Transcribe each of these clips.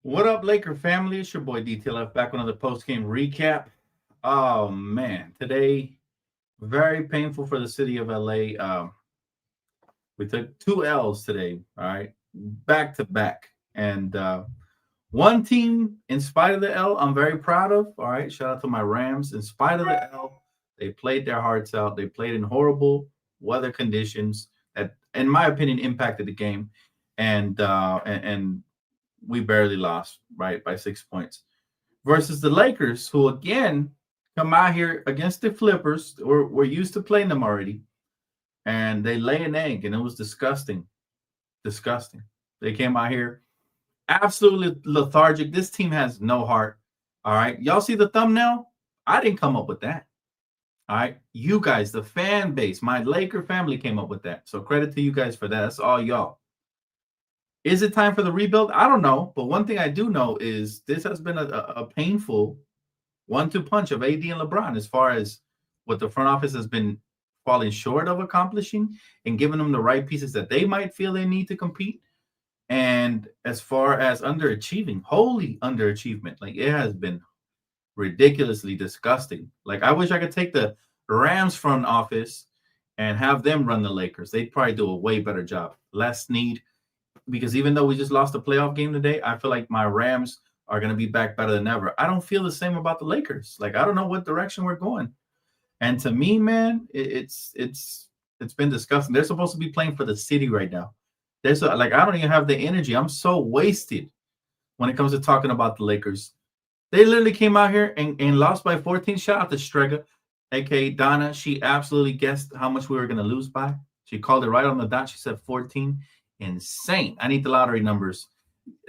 What up, Laker family? It's your boy DTLF back on another post-game recap. Oh man, today very painful for the city of LA. We took two L's today, all right, back to back. And one team, in spite of the L, I'm very proud of. All right, shout out to my Rams. In spite of the L, they played their hearts out. They played in horrible weather conditions that, in my opinion, impacted the game. And we barely lost, right, by 6 points. Versus the Lakers, who again come out here against the Flippers. We're used to playing them already, and they lay an egg, and it was disgusting. Disgusting. They came out here absolutely lethargic. This team has no heart. All right. Y'all see the thumbnail? I didn't come up with that. All right. You guys, the fan base, my Laker family came up with that. So credit to you guys for that. That's all y'all. Is it time for the rebuild? I don't know. But one thing I do know is this has been a painful 1-2 punch of AD and LeBron as far as what the front office has been falling short of accomplishing and giving them the right pieces that they might feel they need to compete. And as far as underachieving, wholly underachievement, like it has been ridiculously disgusting. Like I wish I could take the Rams front office and have them run the Lakers. They'd probably do a way better job. Less need, because even though we just lost a playoff game today, I feel like my Rams are going to be back better than ever. I don't feel the same about the Lakers. Like I don't know what direction we're going. And to me, man, it's been disgusting. They're supposed to be playing for the city right now. Like I don't even have the energy. I'm so wasted when it comes to talking about the Lakers. They literally came out here and lost by 14. Shout out to Strega, aka Donna. She absolutely guessed how much we were going to lose by. She called it right on the dot. She said 14. Insane. I need the lottery numbers.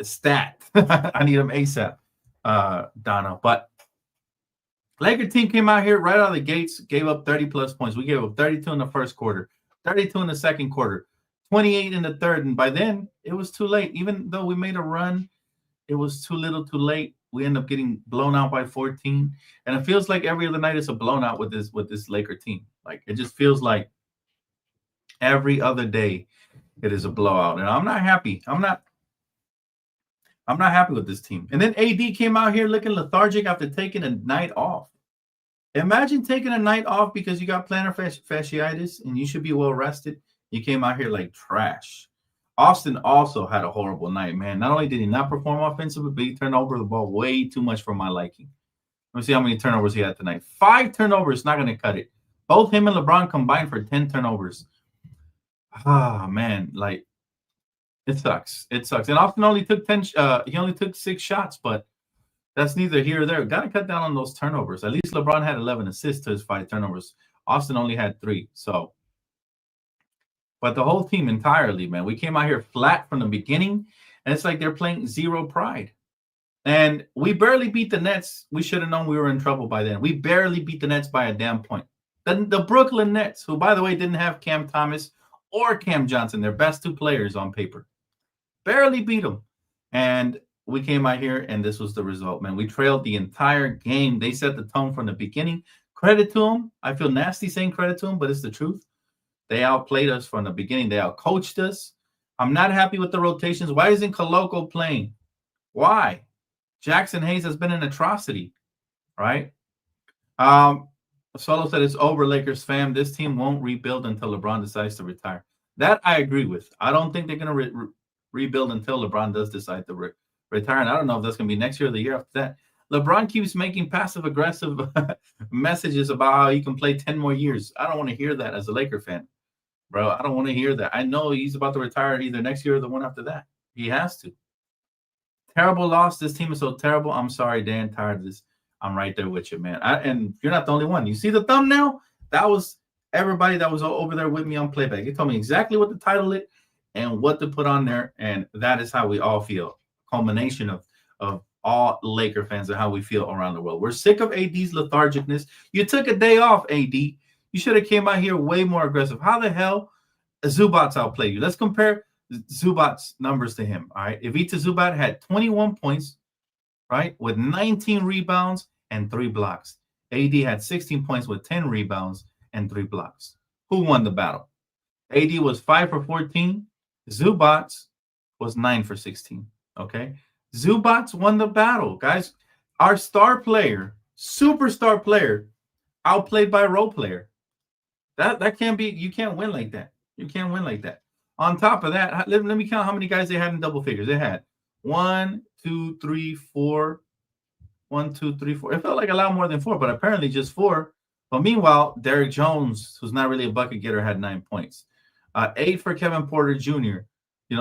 Stat. I need them ASAP, Donna. But Laker team came out here right out of the gates, gave up 30 plus points. We gave up 32 in the first quarter, 32 in the second quarter, 28 in the third. And by then, it was too late. Even though we made a run, it was too little too late. We end up getting blown out by 14. And it feels like every other night is a blown out with this Laker team. Like it just feels like every other day it is a blowout. And I'm not happy. I'm not happy with this team. And then AD came out here looking lethargic after taking a night off. Imagine taking a night off because you got plantar fasciitis and you should be well rested. You came out here like trash. Austin also had a horrible night, man. Not only did he not perform offensively, but he turned over the ball way too much for my liking. Let me see how many turnovers he had tonight. 5 turnovers, not going to cut it. Both him and LeBron combined for 10 turnovers. Ah, man, like it sucks. It sucks. And Austin only took 10. He only took 6 shots, but that's neither here or there. Got to cut down on those turnovers. At least LeBron had 11 assists to his 5 turnovers. Austin only had 3. So, but the whole team entirely, man, we came out here flat from the beginning, and it's like they're playing zero pride. And we barely beat the Nets. We should have known we were in trouble by then. We barely beat the Nets by a damn point. The Brooklyn Nets, who, by the way, didn't have Cam Thomas or Cam Johnson, their best 2 players on paper. Barely beat them. And we came out here, and this was the result, man. We trailed the entire game. They set the tone from the beginning. Credit to them. I feel nasty saying credit to them, but it's the truth. They outplayed us from the beginning. They outcoached us. I'm not happy with the rotations. Why isn't Koloko playing? Why? Jackson Hayes has been an atrocity, right? Solo said it's over, Lakers fam. This team won't rebuild until LeBron decides to retire. That I agree with. I don't think they're going to rebuild until LeBron does decide to retire. And I don't know if that's going to be next year or the year after that. LeBron keeps making passive-aggressive messages about how he can play 10 more years. I don't want to hear that as a Laker fan, bro. I don't want to hear that. I know he's about to retire either next year or the one after that. He has to. Terrible loss. This team is so terrible. I'm sorry, Dan. Tired of this. I'm right there with you, man. And you're not the only one. You see the thumbnail? That was everybody that was over there with me on playback. He told me exactly what the title is and what to put on there, and that is how we all feel. Culmination of all Laker fans and how we feel around the world. We're sick of AD's lethargicness. You took a day off, AD. You should have came out here way more aggressive. How the hell Zubats outplayed you? Let's compare Zubats' numbers to him, all right? Ivica Zubac had 21 points, right, with 19 rebounds and 3 blocks. AD had 16 points with 10 rebounds and 3 blocks. Who won the battle? AD was 5 for 14. Zubats was 9 for 16, okay? Zubats won the battle, guys. Our star player, superstar player, outplayed by role player. That can't be. You can't win like that. You can't win like that. On top of that, let me count how many guys they had in double figures. They had 1, 2, 3, 4. 1, 2, 3, 4. It felt like a lot more than 4, but apparently just 4. But meanwhile, Derrick Jones, who's not really a bucket getter, had 9 points. 8 for Kevin Porter Jr.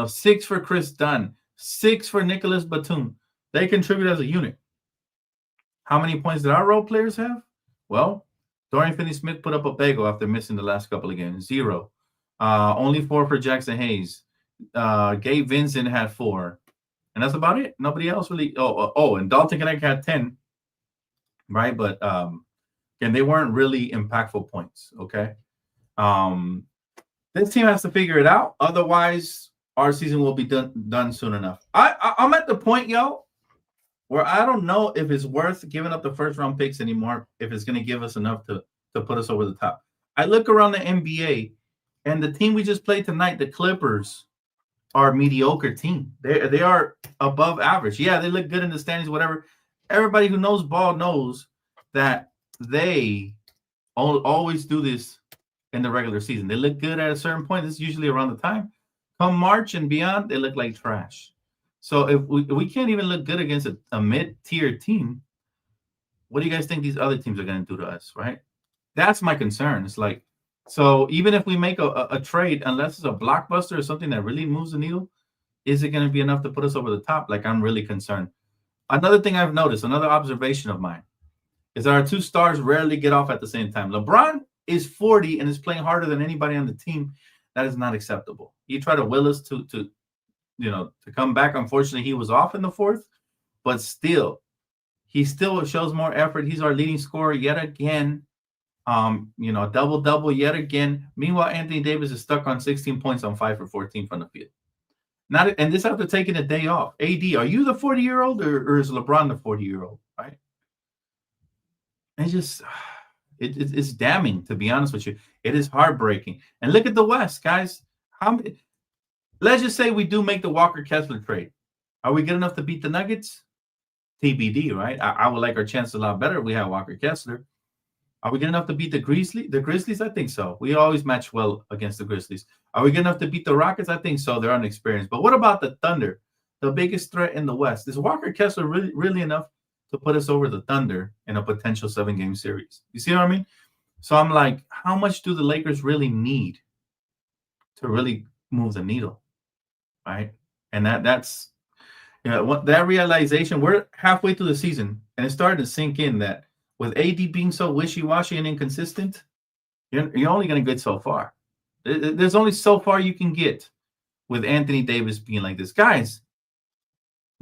6 for Chris Dunn. 6 for Nicholas Batum. They contribute as a unit. How many points did our role players have? Well, Dorian Finney-Smith put up a bagel after missing the last couple of games. 0. Only 4 for Jackson Hayes. Gabe Vincent had 4. And that's about it. Nobody else really. And Dalton Connect had 10, right? But and they weren't really impactful points. Okay. This team has to figure it out. Otherwise, our season will be done soon enough. I'm at the point, where I don't know if it's worth giving up the first round picks anymore. If it's going to give us enough to put us over the top. I look around the NBA, and the team we just played tonight, the Clippers, are a mediocre team. They are above average. Yeah, they look good in the standings, whatever. Everybody who knows ball knows that they always do this in the regular season. They look good at a certain point. This is usually around the time. Come March and beyond, they look like trash. So if we can't even look good against a mid-tier team, what do you guys think these other teams are going to do to us, right? That's my concern. It's like, so even if we make a trade, unless it's a blockbuster or something that really moves the needle, is it going to be enough to put us over the top? Like, I'm really concerned. Another thing I've noticed, another observation of mine, is that our 2 stars rarely get off at the same time. LeBron is 40 and is playing harder than anybody on the team. That is not acceptable. He tried to will us to come back. Unfortunately, he was off in the 4th, but still, he still shows more effort. He's our leading scorer yet again. Double yet again. Meanwhile, Anthony Davis is stuck on 16 points on 5 for 14 from the field. And this after taking a day off. AD, are you the 40-year-old or is LeBron the 40-year-old? Right? And it's damning, to be honest with you. It is heartbreaking. And look at the West, guys. Let's just say we do make the Walker Kessler trade. Are we good enough to beat the Nuggets? TBD, right? I would like our chances a lot better if we have Walker Kessler. Are we good enough to beat the Grizzlies? The Grizzlies, I think so. We always match well against the Grizzlies. Are we good enough to beat the Rockets? I think so. They're unexperienced. But what about the Thunder, the biggest threat in the West? Is Walker Kessler really enough to put us over the Thunder in a potential 7-game series? You see what I mean? So I'm like, how much do the Lakers really need to really move the needle, right? And that's that realization. We're halfway through the season, and it's starting to sink in that with AD being so wishy-washy and inconsistent, you're only going to get so far. There's only so far you can get with Anthony Davis being like this. Guys,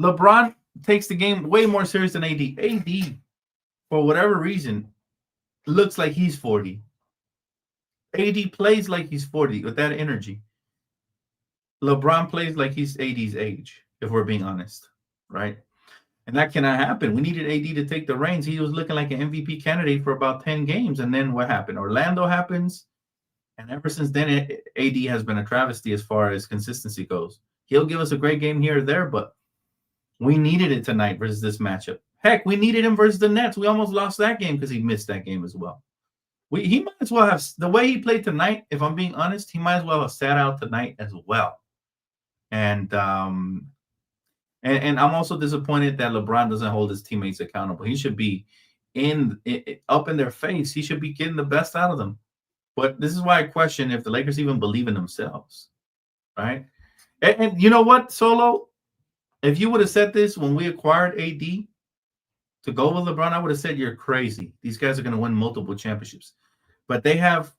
LeBron takes the game way more serious than AD. AD, for whatever reason, looks like he's 40. AD plays like he's 40 with that energy. LeBron plays like he's AD's age, if we're being honest, right? And that cannot happen. We needed AD to take the reins. He was looking like an MVP candidate for about 10 games. And then what happened? Orlando happens. And ever since then, AD has been a travesty as far as consistency goes. He'll give us a great game here or there, but we needed it tonight versus this matchup. Heck, we needed him versus the Nets. We almost lost that game because he missed that game as well. He might as well have, the way he played tonight, if I'm being honest, he might as well have sat out tonight as well. And I'm also disappointed that LeBron doesn't hold his teammates accountable. He should be up in their face. He should be getting the best out of them. But this is why I question if the Lakers even believe in themselves, right? And you know what, Solo? If you would have said this when we acquired AD to go with LeBron, I would have said you're crazy. These guys are going to win multiple championships. But they have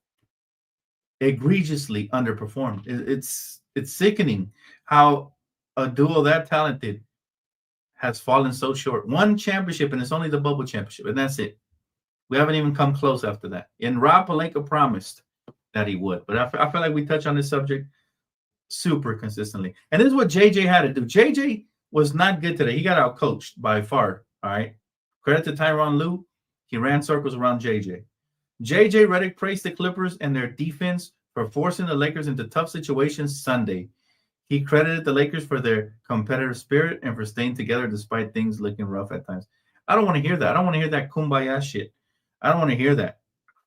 egregiously underperformed. It's sickening how a duo that talented has fallen so short. One championship, and it's only the bubble championship, and that's it. We haven't even come close after that. And Rob Pelinka promised that he would. But I feel like we touch on this subject super consistently. And this is what JJ had to do. JJ was not good today. He got out-coached by far, all right? Credit to Tyronn Lue. He ran circles around JJ. JJ Redick praised the Clippers and their defense for forcing the Lakers into tough situations Sunday. He credited the Lakers for their competitive spirit and for staying together despite things looking rough at times. I don't want to hear that. I don't want to hear that kumbaya shit. I don't want to hear that.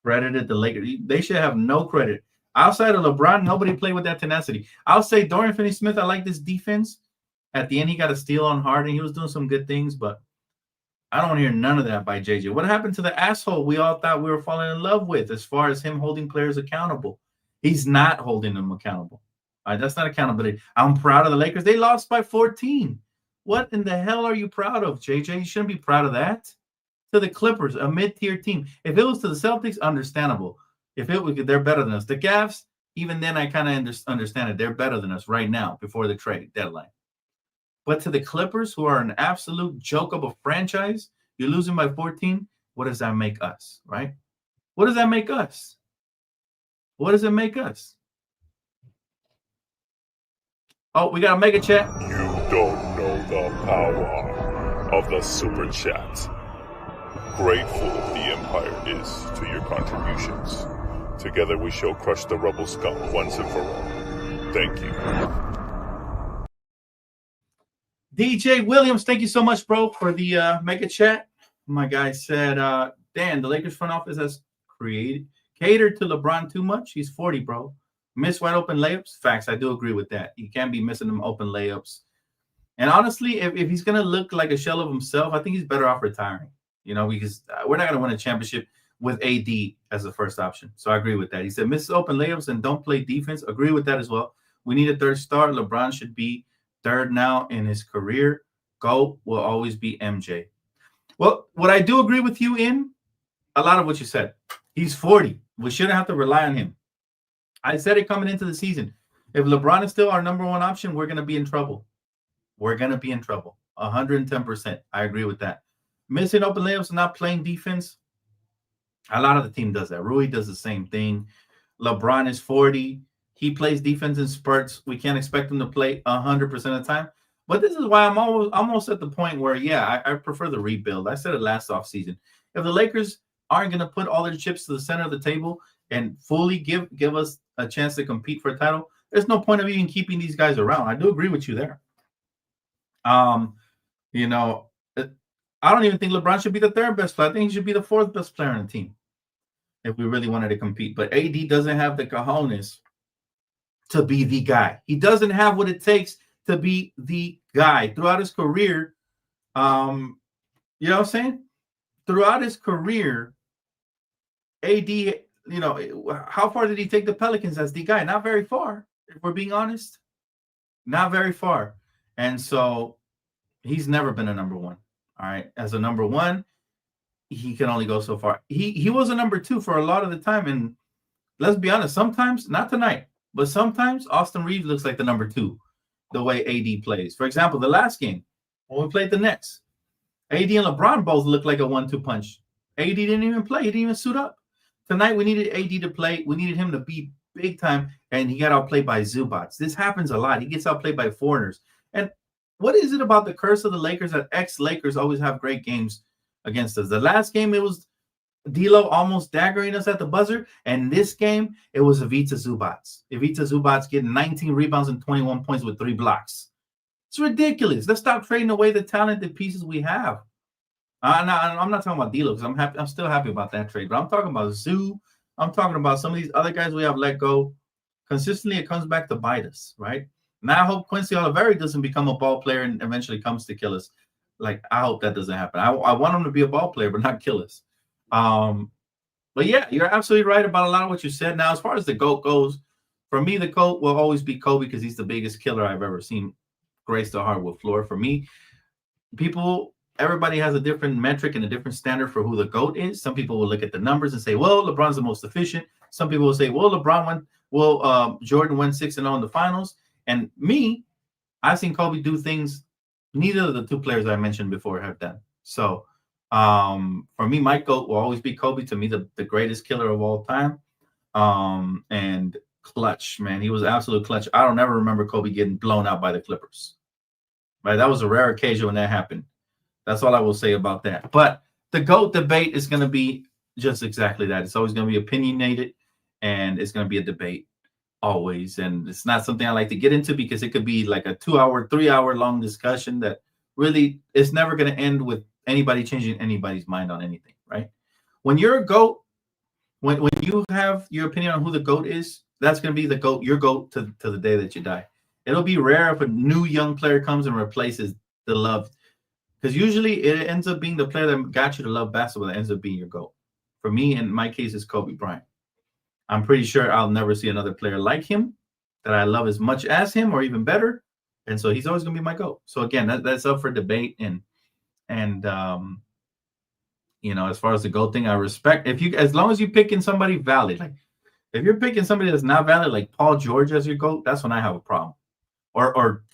Credited the Lakers. They should have no credit. Outside of LeBron, nobody played with that tenacity. I'll say Dorian Finney-Smith, I like this defense. At the end, he got a steal on Harden. He was doing some good things, but I don't want to hear none of that by JJ. What happened to the asshole we all thought we were falling in love with as far as him holding players accountable? He's not holding them accountable. All right, that's not accountability. I'm proud of the Lakers. They lost by 14. What in the hell are you proud of, JJ? You shouldn't be proud of that. To the Clippers, a mid-tier team. If it was to the Celtics, understandable. If it was, they're better than us. The Cavs, even then, I kind of understand it. They're better than us right now before the trade deadline. But to the Clippers, who are an absolute joke of a franchise, you're losing by 14. What does that make us, right? What does that make us? What does it make us? Oh, we got a mega chat. You don't know the power of the super chat. Grateful the Empire is to your contributions. Together we shall crush the rebel scum once and for all. Thank you. DJ Williams, thank you so much, bro, for the mega chat. My guy said, Dan, the Lakers front office has catered to LeBron too much. He's 40, bro. Miss wide open layups. Facts. I do agree with that. You can't be missing them open layups. And honestly, if he's going to look like a shell of himself, I think he's better off retiring, because we're not going to win a championship with AD as the first option. So I agree with that. He said, miss open layups and don't play defense. Agree with that as well. We need a third star. LeBron should be third now in his career. GOAT will always be MJ. Well, what I do agree with you in a lot of what you said. He's 40. We shouldn't have to rely on him. I said it coming into the season. If LeBron is still our number one option, we're going to be in trouble. We're going to be in trouble. 110%. I agree with that. Missing open layups and not playing defense. A lot of the team does that. Rui does the same thing. LeBron is 40. He plays defense in spurts. We can't expect him to play 100% of the time. But this is why I'm almost at the point where, I prefer the rebuild. I said it last offseason. If the Lakers aren't going to put all their chips to the center of the table and fully give us a chance to compete for a title, there's no point of even keeping these guys around. I do agree with you there. I don't even think LeBron should be the third best player. I think he should be the fourth best player on the team if we really wanted to compete. But AD doesn't have the cojones to be the guy. He doesn't have what it takes to be the guy. Throughout his career, you know what I'm saying? Throughout his career, AD, how far did he take the Pelicans as the guy? Not very far, if we're being honest. Not very far. And so he's never been a number one. All right. As a number one, he can only go so far. He was a number two for a lot of the time. And let's be honest, sometimes, not tonight, but sometimes Austin Reeves looks like the number two, the way AD plays. For example, the last game, when we played the Nets, AD and LeBron both looked like a 1-2 punch. AD didn't even play. He didn't even suit up. Tonight, we needed AD to play. We needed him to be big time, and he got outplayed by Zubats. This happens a lot. He gets outplayed by foreigners. And what is it about the curse of the Lakers that ex-Lakers always have great games against us? The last game, it was D'Lo almost daggering us at the buzzer. And this game, it was Ivica Zubats. Ivica Zubats getting 19 rebounds and 21 points with 3 blocks. It's ridiculous. Let's stop trading away the talented pieces we have. I'm not talking about D'Lo because I'm still happy about that trade. But I'm talking about Zoo. I'm talking about some of these other guys we have let go. Consistently, it comes back to bite us, right? Now I hope Quincy Oliveri doesn't become a ball player and eventually comes to kill us. Like, I hope that doesn't happen. I want him to be a ball player, but not kill us. But yeah, you're absolutely right about a lot of what you said. Now, as far as the GOAT goes, for me, the GOAT will always be Kobe because he's the biggest killer I've ever seen grace the hardwood floor. For me, everybody has a different metric and a different standard for who the GOAT is. Some people will look at the numbers and say, well, LeBron's the most efficient. Some people will say, well, Jordan went 6-0 in the finals. And me, I've seen Kobe do things neither of the two players I mentioned before have done. So for me, my GOAT will always be Kobe. To me, the greatest killer of all time. And clutch, man. He was absolute clutch. I don't ever remember Kobe getting blown out by the Clippers. Right? That was a rare occasion when that happened. That's all I will say about that. But the GOAT debate is going to be just exactly that. It's always going to be opinionated, and it's going to be a debate. always. And it's not something I like to get into because it could be like a 2-hour, 3-hour long discussion that really is never going to end with anybody changing anybody's mind on anything, right? When you're a GOAT, when you have your opinion on who the GOAT is, that's going to be the GOAT, your GOAT to the day that you die. It'll be rare if a new young player comes and replaces the love, because usually it ends up being the player that got you to love basketball that ends up being your GOAT. For me, in my case, it's Kobe Bryant. I'm pretty sure I'll never see another player like him that I love as much as him or even better. And so he's always going to be my GOAT. So again, that's up for debate. And as far as the GOAT thing, I respect as long as you picking somebody valid. Like if you're picking somebody that's not valid, like Paul George as your GOAT, that's when I have a problem. Or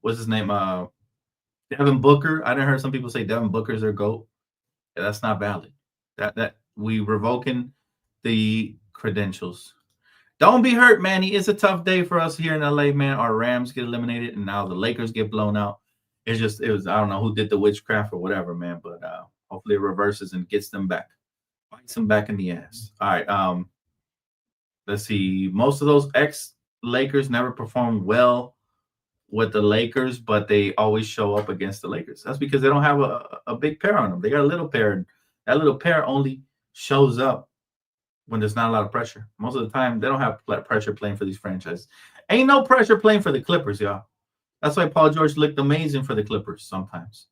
what's his name? Devin Booker. I didn't heard some people say Devin Booker's their GOAT. Yeah, that's not valid. That we revoking the credentials. Don't be hurt, Manny. It's a tough day for us here in LA, man. Our Rams get eliminated, and now the Lakers get blown out. It was I don't know who did the witchcraft or whatever, man. But hopefully it reverses and gets them back, bites them back in the ass. All right. Let's see. Most of those ex-Lakers never performed well with the Lakers, but they always show up against the Lakers. That's because they don't have a big pair on them. They got a little pair, and that little pair only shows up when there's not a lot of pressure. Most of the time, they don't have pressure playing for these franchises. Ain't no pressure playing for the Clippers, y'all. That's why Paul George looked amazing for the Clippers sometimes,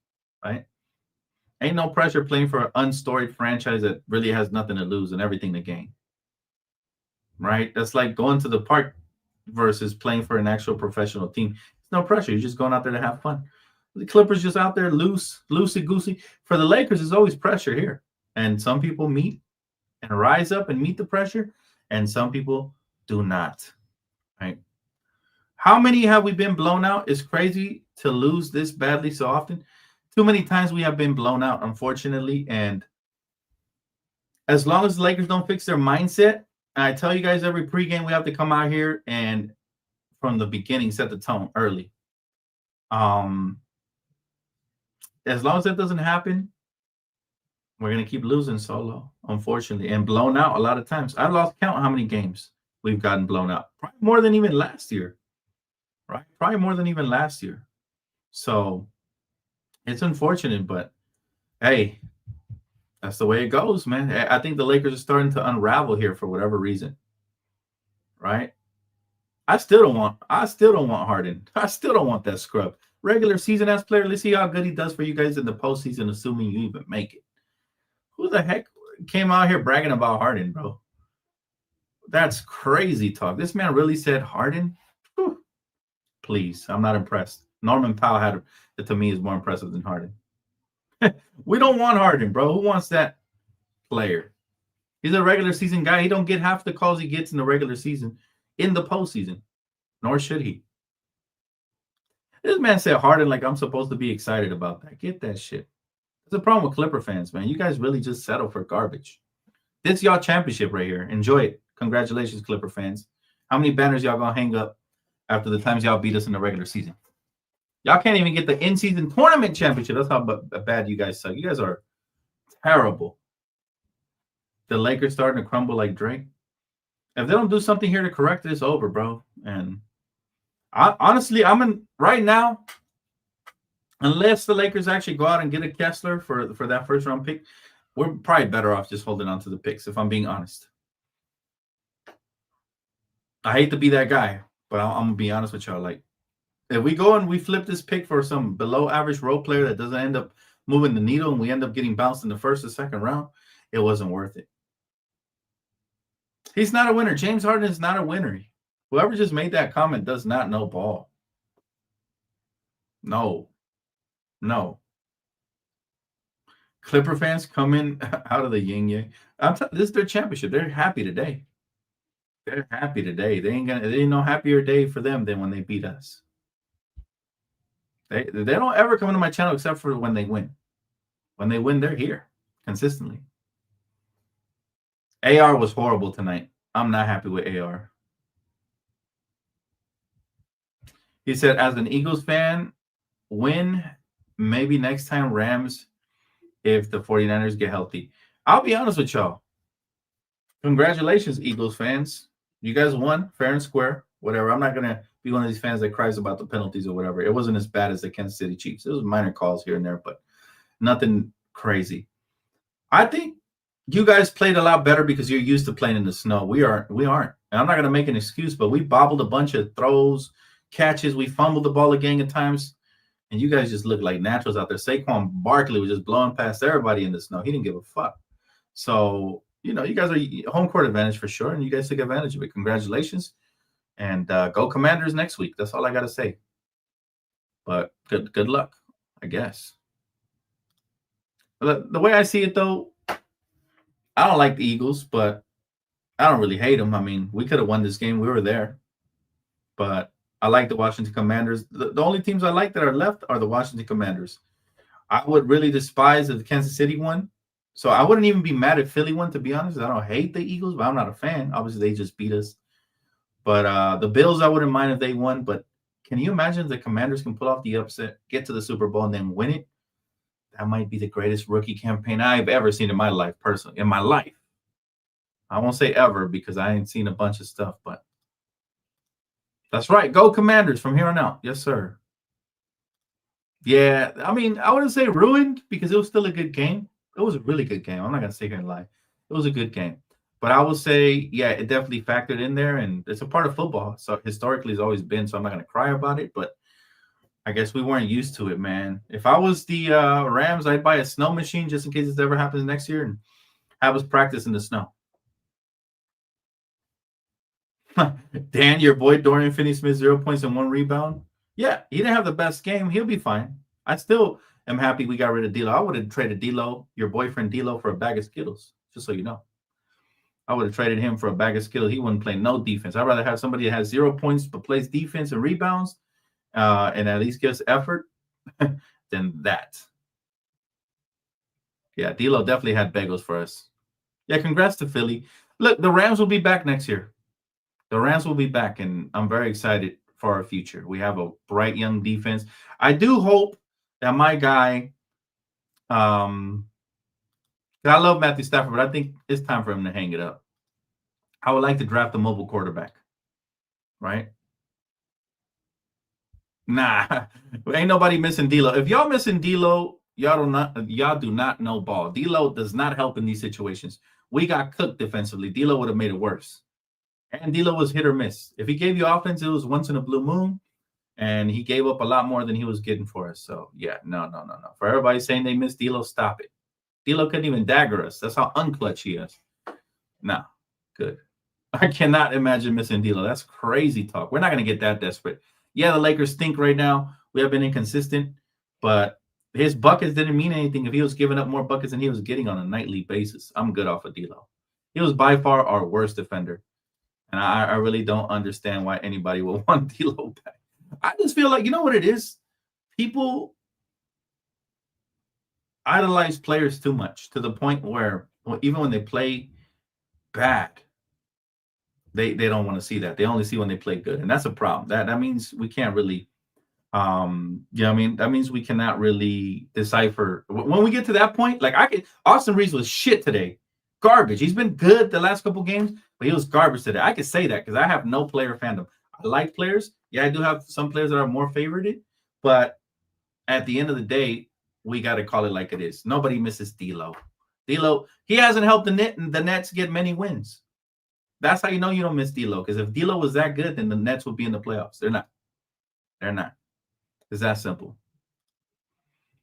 right? Ain't no pressure playing for an unstoried franchise that really has nothing to lose and everything to gain, right? That's like going to the park versus playing for an actual professional team. It's no pressure. You're just going out there to have fun. The Clippers just out there loosey-goosey. For the Lakers, there's always pressure here. And some people meet and rise up and meet the pressure, and some people do not, right? How many have we been blown out? It's crazy to lose this badly so often. Too many times we have been blown out, unfortunately, and as long as the Lakers don't fix their mindset, and I tell you guys every pregame we have to come out here and from the beginning set the tone early. As long as that doesn't happen, we're going to keep losing solo, unfortunately, and blown out a lot of times. I lost count how many games we've gotten blown out. Probably more than even last year, right? Probably more than even last year. So it's unfortunate, but hey, that's the way it goes, man. I think the Lakers are starting to unravel here for whatever reason, right? I still don't want Harden. I still don't want that scrub. Regular season ass player, let's see how good he does for you guys in the postseason, assuming you even make it. Who the heck came out here bragging about Harden, bro? That's crazy talk. This man really said Harden? Whew. Please, I'm not impressed. Norman Powell had it, to me, is more impressive than Harden. We don't want Harden, bro. Who wants that player? He's a regular season guy. He don't get half the calls he gets in the regular season in the postseason, nor should he. This man said Harden like I'm supposed to be excited about that. Get that shit. That's the problem with Clipper fans, man. You guys really just settle for garbage. This y'all championship right here. Enjoy it. Congratulations, Clipper fans. How many banners y'all gonna hang up after the times y'all beat us in the regular season? Y'all can't even get the in-season tournament championship. That's how bad you guys suck. You guys are terrible. The Lakers starting to crumble like Drake. If they don't do something here to correct it, it's over, bro. And honestly, right now, unless the Lakers actually go out and get a Kessler for that first round pick, we're probably better off just holding on to the picks, if I'm being honest. I hate to be that guy, but I'm going to be honest with y'all. Like, if we go and we flip this pick for some below average role player that doesn't end up moving the needle and we end up getting bounced in the first or second round, it wasn't worth it. He's not a winner. James Harden is not a winner. Whoever just made that comment does not know ball. No. Clipper fans coming out of the yin yang. This is their championship. They're happy today. They ain't no happier day for them than when they beat us. They don't ever come into my channel except for when they win. When they win, they're here consistently. AR was horrible tonight. I'm not happy with AR. He said, as an Eagles fan, win maybe next time Rams if the 49ers get healthy. I'll be honest with y'all. Congratulations, Eagles fans. You guys won fair and square. Whatever. I'm not gonna be one of these fans that cries about the penalties or whatever. It wasn't as bad as the Kansas City Chiefs. It was minor calls here and there, but nothing crazy. I think you guys played a lot better because you're used to playing in the snow. We aren't. And I'm not gonna make an excuse, but we bobbled a bunch of throws, catches. We fumbled the ball a gang of times, and you guys just look like naturals out there. Saquon Barkley was just blowing past everybody in the snow. He didn't give a fuck. So you guys are home court advantage for sure, and you guys took advantage of it. Congratulations, and go Commanders next week. That's all I got to say. But good luck, I guess. The way I see it, though, I don't like the Eagles, but I don't really hate them. I mean, we could have won this game. We were there. But I like the Washington Commanders. The only teams I like that are left are the Washington Commanders. I would really despise if the Kansas City won. So I wouldn't even be mad if Philly won, to be honest. I don't hate the Eagles, but I'm not a fan. Obviously, they just beat us. But the Bills, I wouldn't mind if they won. But can you imagine if the Commanders can pull off the upset, get to the Super Bowl, and then win it? That might be the greatest rookie campaign I've ever seen in my life, personally. In my life. I won't say ever because I ain't seen a bunch of stuff, but that's right. Go Commanders from here on out. Yes, sir. Yeah, I mean, I wouldn't say ruined because it was still a good game. It was a really good game. I'm not going to sit here and lie. It was a good game. But I will say, yeah, it definitely factored in there, and it's a part of football. So historically, it's always been. So I'm not going to cry about it, but I guess we weren't used to it, man. If I was the Rams, I'd buy a snow machine just in case this ever happens next year and have us practice in the snow. Dan, your boy Dorian Finney-Smith, 0 points and 1 rebound. Yeah, he didn't have the best game. He'll be fine. I still am happy we got rid of D'Lo. I would have traded D'Lo, your boyfriend D'Lo, for a bag of Skittles, just so you know. I would have traded him for a bag of Skittles. He wouldn't play no defense. I'd rather have somebody that has 0 points but plays defense and rebounds and at least gives effort than that. Yeah, D'Lo definitely had bagels for us. Yeah, congrats to Philly. Look, the Rams will be back next year. The Rams will be back, and I'm very excited for our future. We have a bright young defense. I do hope that my guy, I love Matthew Stafford, but I think it's time for him to hang it up. I would like to draft a mobile quarterback, right? Nah, ain't nobody missing D'Lo. If y'all missing D'Lo, y'all do not know ball. D'Lo does not help in these situations. We got cooked defensively. D'Lo would have made it worse. And D'Lo was hit or miss. If he gave you offense, it was once in a blue moon, and he gave up a lot more than he was getting for us. So, yeah, no. For everybody saying they missed D'Lo, stop it. D'Lo couldn't even dagger us. That's how unclutch he is. No, good. I cannot imagine missing D'Lo. That's crazy talk. We're not going to get that desperate. Yeah, the Lakers stink right now. We have been inconsistent, but his buckets didn't mean anything if he was giving up more buckets than he was getting on a nightly basis. I'm good off of D'Lo. He was by far our worst defender. And I really don't understand why anybody will want D'Lo back. I just feel like, you know what it is? People idolize players too much to the point where even when they play bad, they don't want to see that. They only see when they play good. And that's a problem. That means we can't really, that means we cannot really decipher. When we get to that point, like Austin Reeves was shit today. Garbage. He's been good the last couple games, but he was garbage today. I can say that because I have no player fandom. I like players. Yeah, I do have some players that are more favorited, but at the end of the day, we got to call it like it is. Nobody misses D'Lo. D'Lo, he hasn't helped the Nets get many wins. That's how you know you don't miss D'Lo, because if D'Lo was that good, then the Nets would be in the playoffs. They're not. It's that simple.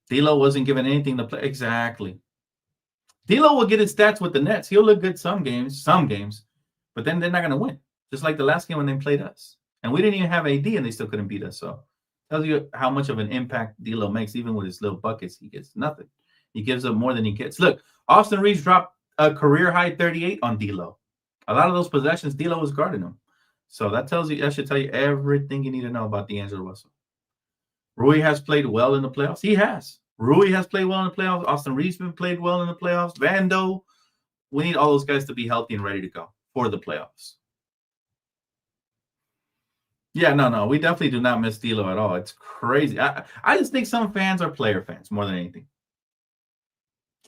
D'Lo wasn't given anything to play. Exactly. D'Lo will get his stats with the Nets. He'll look good some games, but then they're not going to win. Just like the last game when they played us. And we didn't even have AD, and they still couldn't beat us. So tells you how much of an impact D'Lo makes, even with his little buckets. He gets nothing. He gives up more than he gets. Look, Austin Reeves dropped a career-high 38 on D'Lo. A lot of those possessions, D'Lo was guarding them. So that should tell you everything you need to know about D'Angelo Russell. Rui has played well in the playoffs. He has. Rui has played well in the playoffs. Austin Reeves has played well in the playoffs. Vando. We need all those guys to be healthy and ready to go for the playoffs. Yeah, no. We definitely do not miss D'Lo at all. It's crazy. I just think some fans are player fans more than anything.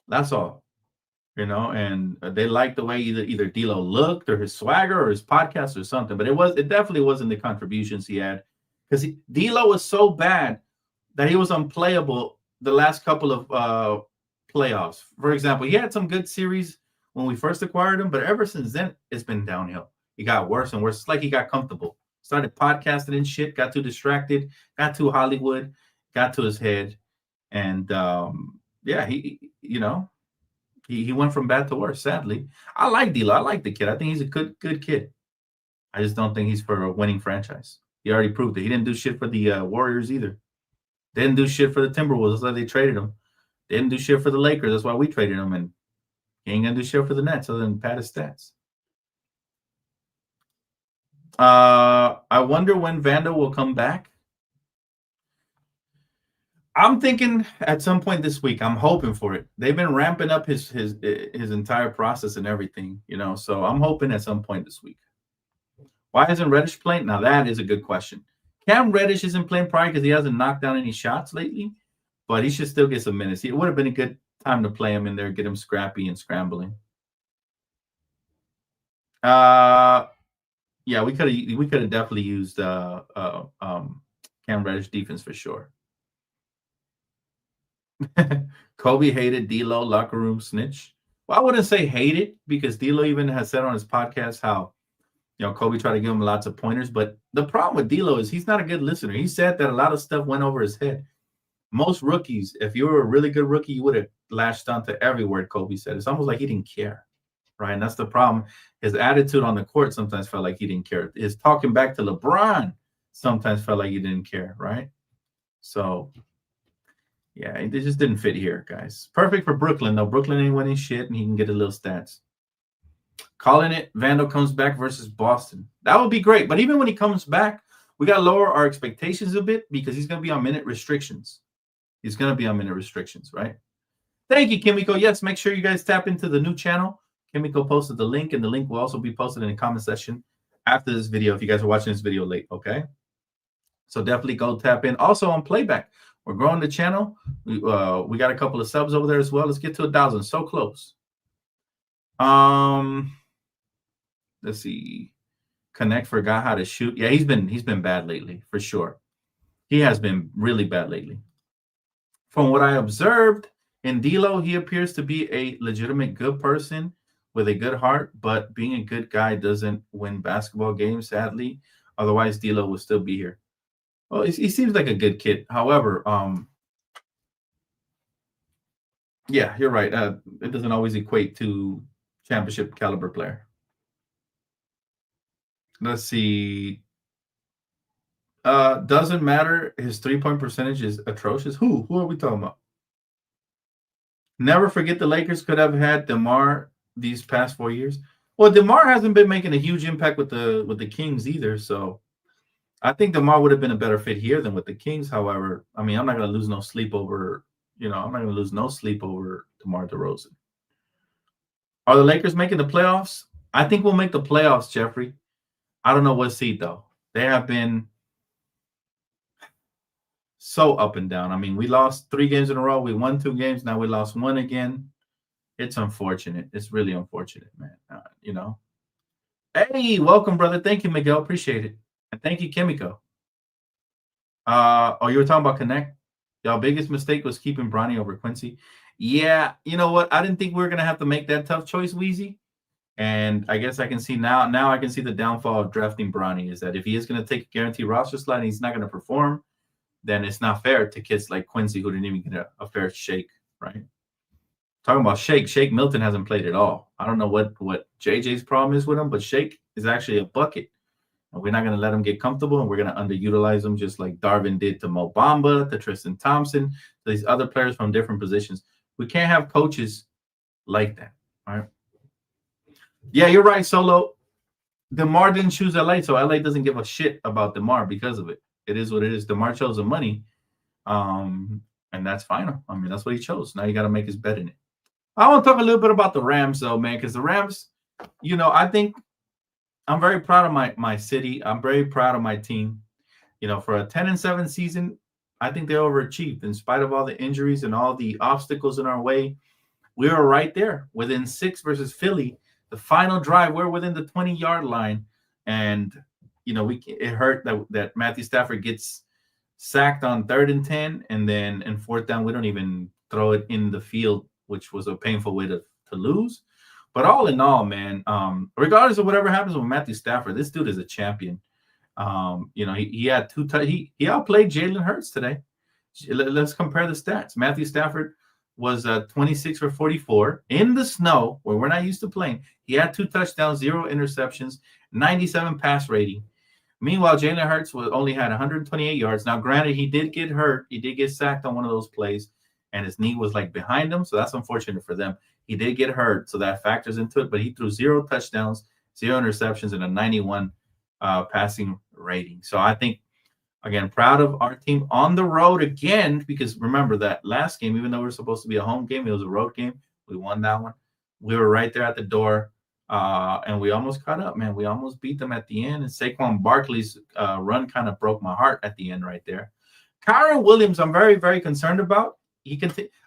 That's all. and they liked the way either D'Lo looked or his swagger or his podcast or something. But it definitely wasn't the contributions he had, because D'Lo was so bad that he was unplayable the last couple of playoffs. For example, he had some good series when we first acquired him, but ever since then, it's been downhill. He got worse and worse. It's like he got comfortable, started podcasting and shit, got too distracted, got too Hollywood, got to his head, and he went from bad to worse. Sadly, I like D'Lo. I like the kid. I think he's a good kid. I just don't think he's for a winning franchise. He already proved it. He didn't do shit for the Warriors either. They didn't do shit for the Timberwolves. That's why they traded him. They didn't do shit for the Lakers. That's why we traded him. And he ain't gonna do shit for the Nets other than pad his stats. I wonder when Vando will come back. I'm thinking at some point this week. I'm hoping for it. They've been ramping up his entire process and everything, So I'm hoping at some point this week. Why isn't Reddish playing? Now that is a good question. Cam Reddish isn't playing probably because he hasn't knocked down any shots lately, but he should still get some minutes. It would have been a good time to play him in there, get him scrappy and scrambling. Yeah, we could have definitely used Cam Reddish defense for sure. Kobe hated D'Lo locker room snitch. Well, I wouldn't say hated, because D'Lo even has said on his podcast how Kobe tried to give him lots of pointers, but the problem with D'Lo is he's not a good listener. He said that a lot of stuff went over his head. Most rookies, if you were a really good rookie, you would have latched onto every word Kobe said. It's almost like he didn't care, right? And that's the problem. His attitude on the court sometimes felt like he didn't care. His talking back to LeBron sometimes felt like he didn't care, right? So, yeah, it just didn't fit here, guys. Perfect for Brooklyn, though. Brooklyn ain't winning shit, and he can get a little stats. Calling it, Vando comes back versus Boston. That would be great. But even when he comes back, we got to lower our expectations a bit, because he's going to be on minute restrictions. He's going to be on minute restrictions, right? Thank you, Kimiko. Yes, make sure you guys tap into the new channel. Kimiko posted the link, and the link will also be posted in the comment section after this video if you guys are watching this video late, okay? So definitely go tap in. Also on playback, we're growing the channel. We got a couple of subs over there as well. Let's get to 1,000. So close. Let's see. Connect forgot how to shoot. Yeah, he's been bad lately, for sure. He has been really bad lately. From what I observed in D'Lo, he appears to be a legitimate good person with a good heart, but being a good guy doesn't win basketball games, sadly. Otherwise, D'Lo will still be here. Well, he seems like a good kid. However, yeah, you're right. It doesn't always equate to championship caliber player. Let's see. Doesn't matter. His 3-point percentage is atrocious. Who are we talking about? Never forget the Lakers could have had DeMar these past 4 years. Well, DeMar hasn't been making a huge impact with the Kings either. So I think DeMar would have been a better fit here than with the Kings. However, I mean, I'm not going to lose no sleep over, I'm not going to lose no sleep over DeMar DeRozan. Are the Lakers making the playoffs? I think we'll make the playoffs, Jeffrey. I don't know what seed, though. They have been so up and down. I mean, we lost 3 games in a row. We won 2 games. Now we lost 1 again. It's unfortunate. It's really unfortunate, man. Hey, welcome, brother. Thank you, Miguel. Appreciate it. And thank you, Kimiko. You were talking about Connect? Y'all biggest mistake was keeping Bronny over Quincy. Yeah, you know what? I didn't think we were going to have to make that tough choice, Weezy. And I guess I can see now I can see the downfall of drafting Bronny is that if he is going to take a guaranteed roster slot and he's not going to perform, then it's not fair to kids like Quincy who didn't even get a fair shake, right? Talking about Shake Milton hasn't played at all. I don't know what JJ's problem is with him, but Shake is actually a bucket. And we're not going to let him get comfortable, and we're going to underutilize him just like Darvin did to Mo Bamba, to Tristan Thompson, to these other players from different positions. We can't have coaches like that, all right? Yeah, you're right, Solo. DeMar didn't choose LA, so LA doesn't give a shit about DeMar because of it. It is what it is. DeMar chose the money, and that's final. I mean, that's what he chose. Now you got to make his bet in it. I want to talk a little bit about the Rams, though, man, because the Rams, I think I'm very proud of my city. I'm very proud of my team. For a 10-7 season, I think they overachieved in spite of all the injuries and all the obstacles in our way. we were right there within 6 versus Philly. The final drive, we're within the 20-yard line, and it hurt that Matthew Stafford gets sacked on 3rd and 10, and then in 4th down we don't even throw it in the field, which was a painful way to lose. But all in all, man, regardless of whatever happens with Matthew Stafford, this dude is a champion. He had he outplayed Jalen Hurts today. Let's compare the stats. Matthew Stafford was 26 for 44 in the snow, where we're not used to playing. He had 2 touchdowns, 0 interceptions, 97 pass rating. Meanwhile, Jalen Hurts only had 128 yards. Now, granted, he did get hurt. He did get sacked on one of those plays, and his knee was like behind him, so that's unfortunate for them. He did get hurt, so that factors into it, but he threw 0 touchdowns, 0 interceptions, and a 91 passing rating. So I think, again, proud of our team on the road again, because remember that last game, even though we were supposed to be a home game, it was a road game. We won that one. We were right there at the door, and we almost caught up, man. We almost beat them at the end, and Saquon Barkley's run kind of broke my heart at the end right there. Kyron Williams, I'm very, very concerned about.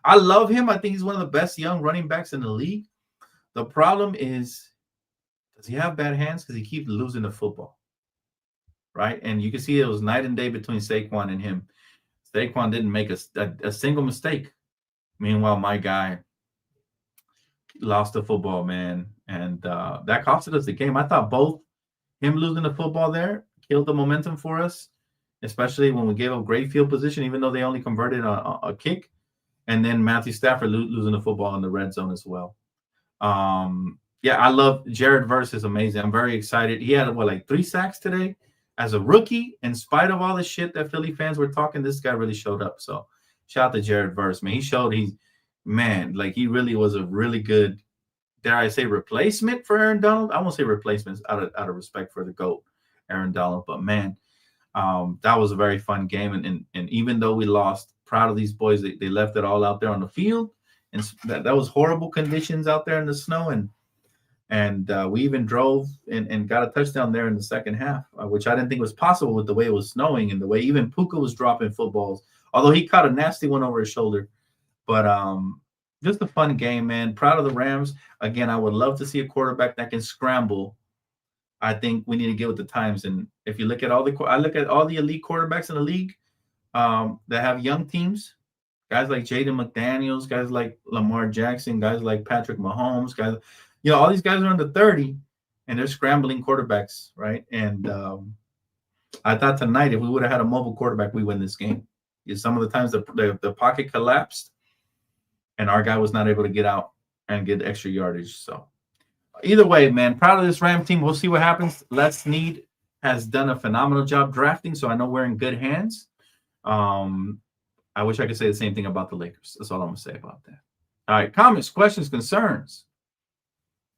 I love him. I think he's one of the best young running backs in the league. The problem is, does he have bad hands? Because he keeps losing the football, right? And you can see it was night and day between Saquon and him. Saquon didn't make a single mistake. Meanwhile, my guy lost the football, man. And that costed us the game. I thought both him losing the football there killed the momentum for us, especially when we gave up great field position, even though they only converted a kick. And then Matthew Stafford losing the football in the red zone as well. I love Jared Verse is amazing. I'm very excited. He had, 3 sacks today as a rookie. In spite of all the shit that Philly fans were talking, this guy really showed up. So shout out to Jared Verse, man. He showed he really was a really good, dare I say, replacement for Aaron Donald. I won't say replacements out of respect for the GOAT, Aaron Donald. But, man, that was a very fun game. And even though we lost, proud of these boys. They left it all out there on the field. And that was horrible conditions out there in the snow. And we even drove and got a touchdown there in the second half, which I didn't think was possible with the way it was snowing and the way even Puka was dropping footballs, although he caught a nasty one over his shoulder. But just a fun game, man. Proud of the Rams. Again, I would love to see a quarterback that can scramble. I think we need to get with the times. And if you look at all the elite quarterbacks in the league that have young teams, guys like Jaden McDaniels, guys like Lamar Jackson, guys like Patrick Mahomes, guys, all these guys are under 30 and they're scrambling quarterbacks, right? And I thought tonight, if we would have had a mobile quarterback, we win this game. Some of the times the pocket collapsed and our guy was not able to get out and get extra yardage. So either way, man, proud of this Ram team. We'll see what happens. Les Snead has done a phenomenal job drafting, so I know we're in good hands. I wish I could say the same thing about the Lakers. That's all I'm going to say about that. All right, comments, questions, concerns.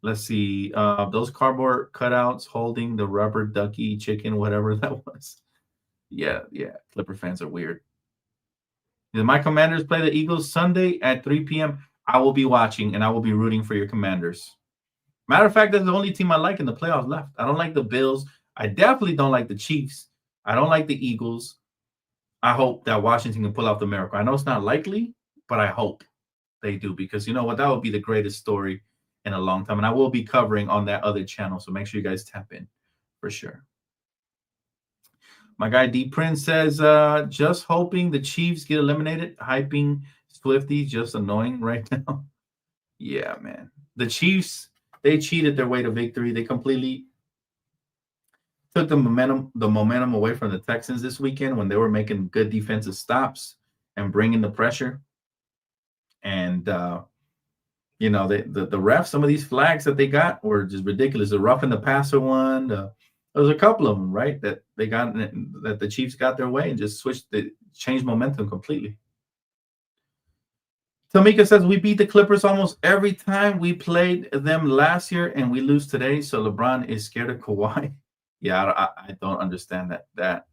Let's see. Those cardboard cutouts holding the rubber ducky chicken, whatever that was. Yeah. Clipper fans are weird. Did my Commanders play the Eagles Sunday at 3 p.m.? I will be watching, and I will be rooting for your Commanders. Matter of fact, that's the only team I like in the playoffs left. I don't like the Bills. I definitely don't like the Chiefs. I don't like the Eagles. I hope that Washington can pull off the miracle. I know it's not likely, but I hope they do, because you know what? That would be the greatest story in a long time. And I will be covering on that other channel, so make sure you guys tap in for sure. My guy D Prince says, just hoping the Chiefs get eliminated. Hyping Swifty, just annoying right now. Yeah, man. The Chiefs, they cheated their way to victory. They completely took the momentum away from the Texans this weekend when they were making good defensive stops and bringing the pressure. And, the refs, some of these flags that they got were just ridiculous. The roughing the passer one, there was a couple of them, right, that they got, that the Chiefs got their way and just changed momentum completely. Tamika says, we beat the Clippers almost every time we played them last year, and we lose today, so LeBron is scared of Kawhi. Yeah, I don't understand that.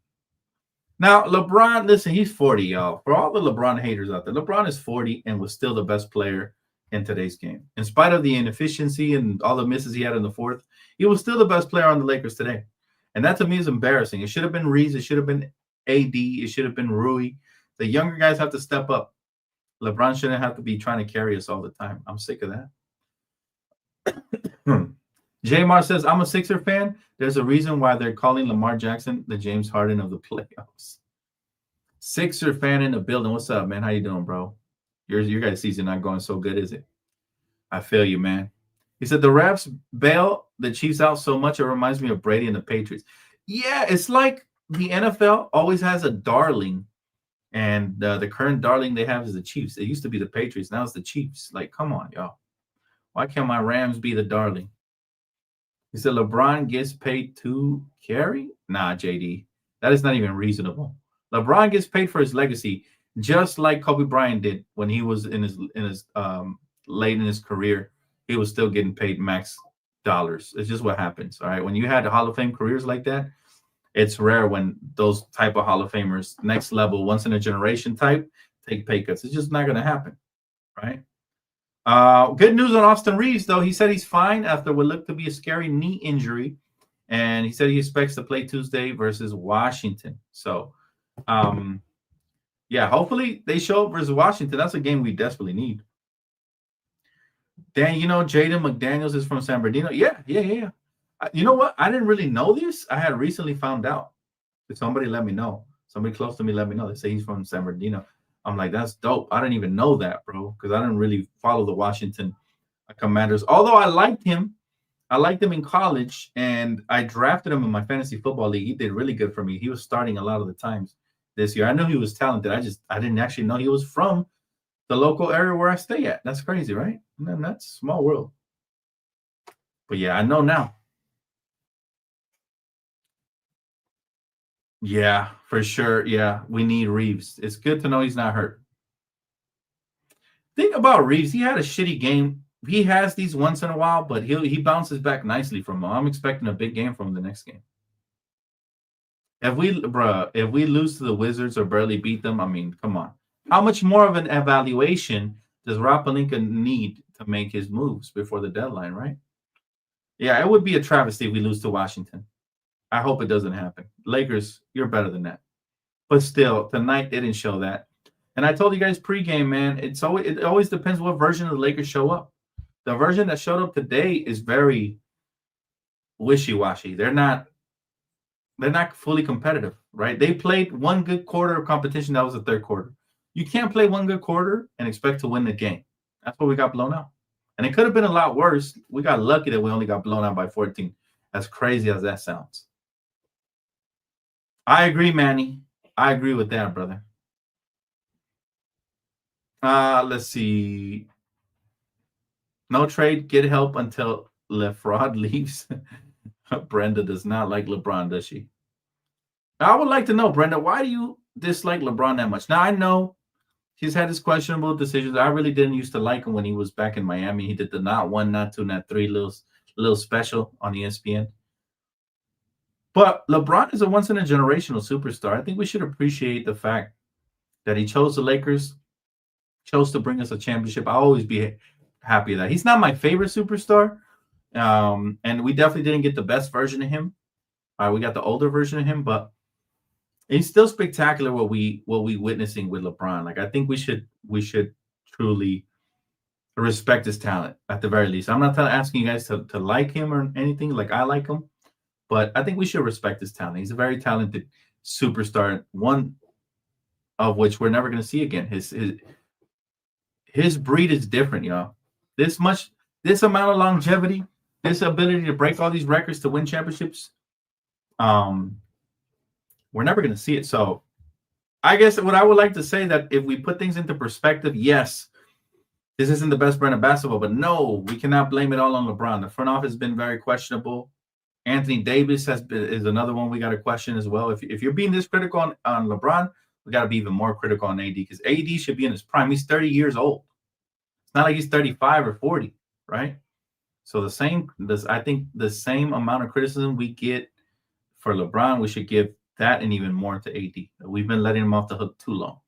Now, LeBron, listen, he's 40, y'all. For all the LeBron haters out there, LeBron is 40 and was still the best player in today's game. In spite of the inefficiency and all the misses he had in the fourth, he was still the best player on the Lakers today. And that, to me, is embarrassing. It should have been Reeves. It should have been AD. It should have been Rui. The younger guys have to step up. LeBron shouldn't have to be trying to carry us all the time. I'm sick of that. Jamar says, I'm a Sixer fan. There's a reason why they're calling Lamar Jackson the James Harden of the playoffs. Sixer fan in the building. What's up, man? How you doing, bro? Your guys' season not going so good, is it? I feel you, man. He said the refs bail the Chiefs out so much it reminds me of Brady and the Patriots. Yeah, it's like the NFL always has a darling, and the current darling they have is the Chiefs. It used to be the Patriots, now it's the Chiefs. Like, come on, y'all. Why can't my Rams be the darling? He said LeBron gets paid to carry? Nah, JD. That is not even reasonable. LeBron gets paid for his legacy, just like Kobe Bryant did when he was in his late in his career. He was still getting paid max dollars. It's just what happens. All right. When you had Hall of Fame careers like that, it's rare when those type of Hall of Famers, next level, once in a generation type, take pay cuts. It's just not going to happen. Right. Good news on Austin Reeves, though. He said he's fine after what looked to be a scary knee injury. And he said he expects to play Tuesday versus Washington. So, yeah, hopefully they show up versus Washington. That's a game we desperately need. Dan, you know, Jaden McDaniels is from San Bernardino. Yeah. You know what? I didn't really know this. I had recently found out. Somebody let me know. Somebody close to me let me know. They say he's from San Bernardino. I'm like, that's dope. I didn't even know that, bro, because I didn't really follow the Washington Commanders. Although I liked him. I liked him in college, and I drafted him in my fantasy football league. He did really good for me. He was starting a lot of the times this year. I knew he was talented. I didn't actually know he was from the local area where I stay at. That's crazy, right? Man, that's a small world. But yeah, I know now. Yeah, for sure. Yeah, we need Reeves. It's good to know he's not hurt. Think about Reeves. He had a shitty game. He has these once in a while, but he bounces back nicely from them. I'm expecting a big game from him the next game. If we lose to the Wizards or barely beat them, I mean, come on. How much more of an evaluation does Rob Pelinka need to make his moves before the deadline, right? Yeah, it would be a travesty if we lose to Washington. I hope it doesn't happen. Lakers, you're better than that. But still, tonight they didn't show that. And I told you guys pregame, man, it always depends what version of the Lakers show up. The version that showed up today is very wishy-washy. They're not fully competitive, right? They played one good quarter of competition. That was the third quarter. You can't play one good quarter and expect to win the game. That's why we got blown out. And it could have been a lot worse. We got lucky that we only got blown out by 14. As crazy as that sounds. I agree, Manny. I agree with that, brother. Let's see. No trade, get help until LeFraud leaves. Brenda does not like LeBron, does she? I would like to know, Brenda, why do you dislike LeBron that much? Now, I know he's had his questionable decisions. I really didn't used to like him when he was back in Miami. He did the not one, not two, not three little special on ESPN. But LeBron is a once-in-a-generational superstar. I think we should appreciate the fact that he chose the Lakers, chose to bring us a championship. I'll always be happy that he's not my favorite superstar, and we definitely didn't get the best version of him. We got the older version of him, but it's still spectacular what we witnessing with LeBron. Like, I think we should truly respect his talent at the very least. I'm not asking you guys to like him or anything. Like, I like him, but I think we should respect his talent. He's a very talented superstar, one of which we're never going to see again. His breed is different, y'all. This amount of longevity, this ability to break all these records to win championships, we're never going to see it. So I guess what I would like to say that if we put things into perspective, yes, this isn't the best brand of basketball, but no, we cannot blame it all on LeBron. The front office has been very questionable. Anthony Davis is another one we got to question as well. If you're being this critical on LeBron, we got to be even more critical on AD, because AD should be in his prime. He's 30 years old. It's not like he's 35 or 40, right? So I think the same amount of criticism we get for LeBron, we should give that and even more to AD. We've been letting him off the hook too long.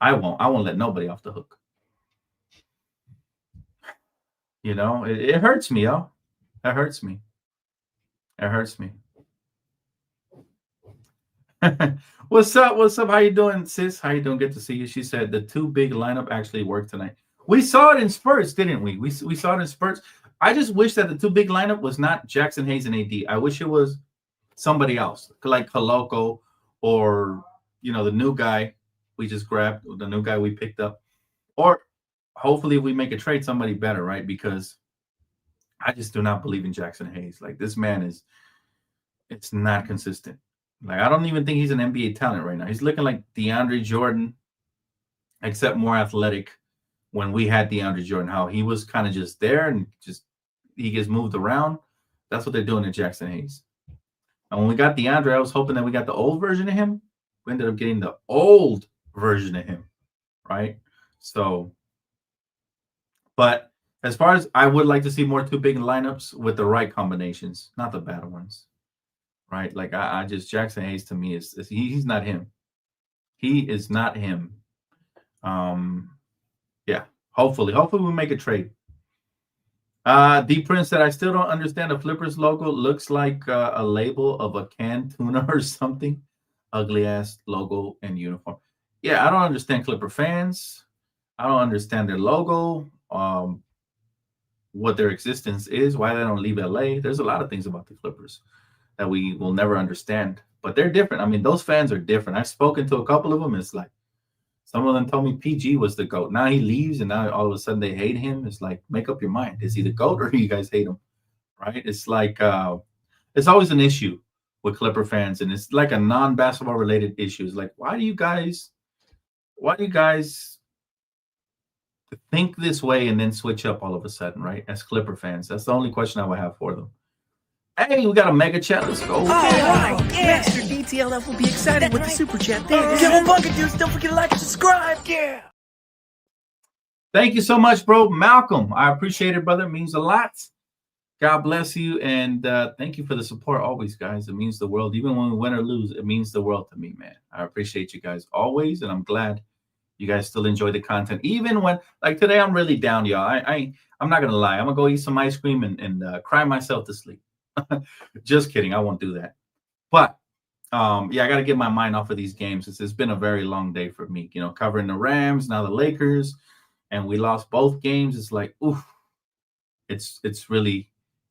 I won't let nobody off the hook. You know, it hurts me, y'all. That hurts me. It hurts me. What's up? What's up? How you doing, sis? How you doing? Good to see you. She said the two big lineup actually worked tonight. We saw it in spurts, didn't we? We saw it in spurts. I just wish that the two big lineup was not Jackson Hayes and AD. I wish it was somebody else, like Koloko or the new guy we just grabbed, the new guy we picked up, or hopefully if we make a trade, somebody better, right? Because I just do not believe in Jackson Hayes. Like this man it's not consistent. Like I don't even think he's an NBA talent right now. He's looking like DeAndre Jordan, except more athletic. When we had DeAndre Jordan, how he was kind of just there and just he gets moved around. That's what they're doing to Jackson Hayes. And when we got DeAndre, I was hoping that we got the old version of him. We ended up getting the old version of him, right? So, but as far as I would like to see more two big lineups with the right combinations, not the bad ones, right? Like I just Jackson Hayes to me is he's not him. He is not him. Yeah. Hopefully we make a trade. D Prince said I still don't understand the Flippers logo. Looks like a label of a canned tuna or something. Ugly ass logo and uniform. Yeah, I don't understand Clipper fans. I don't understand their logo. What their existence is, why they don't leave LA. There's a lot of things about the Clippers that we will never understand, but they're different. I mean, those fans are different. I've spoken to a couple of them. It's like some of them told me PG was the GOAT. Now he leaves, and now all of a sudden they hate him. It's like, make up your mind. Is he the GOAT or do you guys hate him? Right? It's like it's always an issue with Clipper fans, and it's like a non-basketball related issue. It's like, why do you guys think this way and then switch up all of a sudden, right? As Clipper fans, that's the only question I would have for them. Hey, we got a mega chat. Let's go. Oh, right. Master DTLF will be excited with the super chat. Come on, dudes. Don't forget to like and subscribe. Yeah. Thank you so much, bro. Malcolm, I appreciate it, brother. It means a lot. God bless you. And thank you for the support always, guys. It means the world. Even when we win or lose, it means the world to me, man. I appreciate you guys always. And I'm glad you guys still enjoy the content. Even when, like today, I'm really down, y'all. I'm not going to lie. I'm going to go eat some ice cream and cry myself to sleep. Just kidding. I won't do that. But yeah, I got to get my mind off of these games. It's been a very long day for me, covering the Rams, now the Lakers, and we lost both games. It's like, oof, it's really